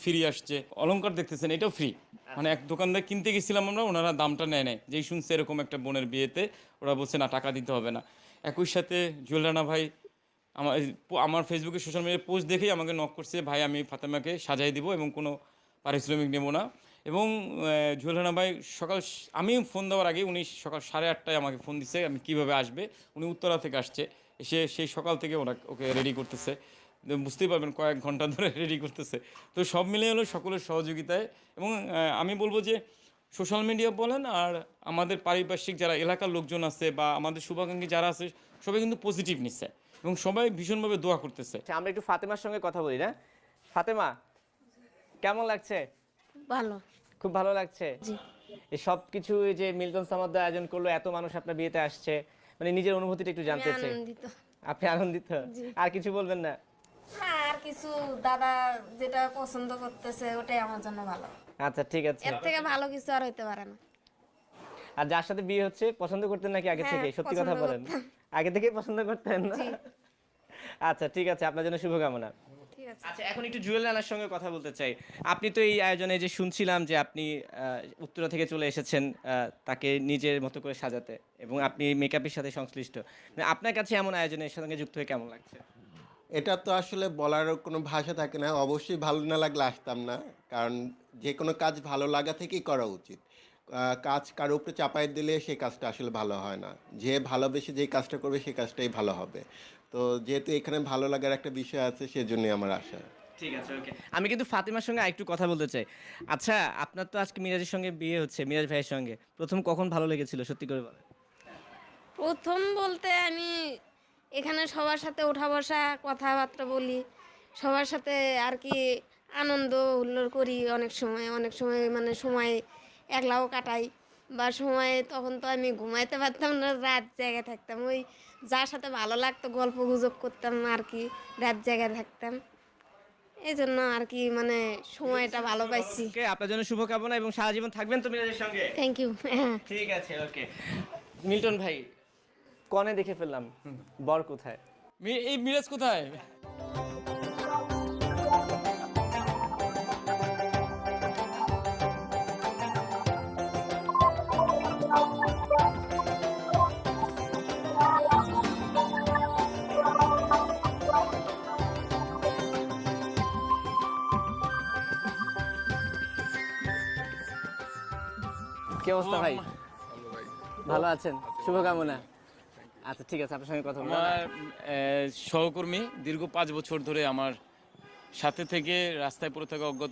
Free আসছে, অলংকার দেখতেছেন এটাও ফ্রি। মানে এক দোকানদার কিনতে গেছিলাম আমরা, ওনারা দামটা নেয় নাই, যেই শুনছে এরকম একটা বোনের বিয়েতে ওরা বলছে না টাকা দিতে হবে না। একই সাথে জুয়েল রানা ভাই আমার ফেসবুকে সোশ্যাল মিডিয়ায় পোস্ট দেখেই আমাকে নক করছে, ভাই আমি ফাতেমাকে সাজাই দিব এবং কোনো পারিশ্রমিক নেব না। এবং জুয়েল রানা ভাই আমি ফোন দেওয়ার আগে উনি সকাল 8:30টায় আমাকে ফোন দিছে আমি কীভাবে আসবে। উনি উত্তরা থেকে আসছে, এসে সেই সকাল থেকে ওকে রেডি করতেছে, বুঝতেই পারবেন কয়েক ঘন্টা ধরে রেডি করতেছে। তো সব মিলে হলো সকলের সহযোগিতায়। এবং আমি বলবো যে সোশ্যাল মিডিয়া বলেন আর আমাদের পারিপার্শ্বিক যারা এলাকার লোকজন আছে বা আমাদের শুভাকাঙ্ক্ষী যারা আছে, সবাই কিন্তু পজিটিভ নিচ্ছে এবং সবাই ভীষণভাবে দোয়া করতেছে। আচ্ছা, আমরা একটু ফাতেমার সঙ্গে কথা বলি না। ফাতেমা, কেমন লাগছে? ভালো। খুব ভালো লাগছে। জি। এই সব কিছু যে মিল্টন সামাদ আয়োজন করলো, এত মানুষ আপনার বিয়েতে আসছে, মানে নিজের অনুভূতিটা একটু জানতে চাই। আনন্দিত। আপনি আনন্দিত? আর কিছু বলবেন না? আর কিছু দাদা যেটা পছন্দ করতেছে ওটাই আমার জন্য ভালো। আচ্ছা ঠিক আছে। এর থেকে ভালো কিছু আর হইতে পারে না। আর যার সাথে বিয়ে হচ্ছে পছন্দ করতেন নাকি আগে হ্যাঁ, থেকে? সত্যি কথা পছন্দ বলেন। করতাম। আগে থেকেই পছন্দ করতেন না? জি। আচ্ছা ঠিক আছে, আপনার জন্য শুভকামনা। ঠিক আছে। আচ্ছা, এখন একটু জুয়েল রানার সঙ্গে কথা বলতে চাই। আপনি তো এই আয়োজনে যে শুনছিলাম যে আপনি উত্তরা থেকে চলে এসেছেন তাকে নিজের মতো করে সাজাতে, এবং আপনি মেকআপের সাথে সংশ্লিষ্ট। মানে আপনার কাছে এমন আয়োজনের সঙ্গে যুক্ত হয়ে কেমন লাগছে? এটা তো আসলে বলার কোনো ভাষা থাকে না। অবশ্যই ভালো না লাগলে আসতাম না, কারণ যে কোনো কাজ ভালো লাগা থেকেই করা উচিত। কাজ কারো উপরে চাপাই দিলে সেই কাজটা আসলে ভালো হয় না। যে ভালোবেসে যেই কাজটা করবে সেই কাজটাই ভালো হবে। তো যেহেতু এখানে ভালো লাগার একটা বিষয় আছে, সেজন্যই আমার আশা। ঠিক আছে, ওকে। আমি কিন্তু ফাতিমার সঙ্গে আরেকটু কথা বলতে চাই। আচ্ছা, আপনার তো আজকে মিরাজের সঙ্গে বিয়ে হচ্ছে, মিরাজ ভাইয়ের সঙ্গে। প্রথম কখন ভালো লেগেছিল সত্যি করে বলেন? প্রথম বলতে আমি এখানে সবার সাথে ওঠা বসা কথাবার্তা বলি, সবার সাথে আর কি আনন্দ হুল্লোড় করি। অনেক সময় মানে সময় একলাও কাটাই, বা সময় তখন তো আমি ঘুমাইতে পারতাম না, রাত জায়গায় থাকতাম। ওই যার সাথে ভালো লাগতো গল্প গুজব করতাম আর কি, রাত জায়গায় থাকতাম। এই জন্য আর কি মানে সময়টা ভালো পাইছি। ওকে, আপনার জন্য শুভকামনা, এবং সারা জীবন থাকবেন তো মিরাজের সঙ্গে। Thank you. হ্যাঁ। ঠিক আছে, ওকে। মিল্টন ভাই, কনে দেখে ফেললাম, বর কোথায়? এই মিরাজ কোথায়? কি অবস্থা ভাই? ভালো আছেন? শুভকামনা। আচ্ছা ঠিক আছে, আপনার সঙ্গে কথা বলবো। আমার সহকর্মী দীর্ঘ 5 বছর ধরে আমার সাথে থেকে রাস্তায় পড়ে থাকা অজ্ঞাত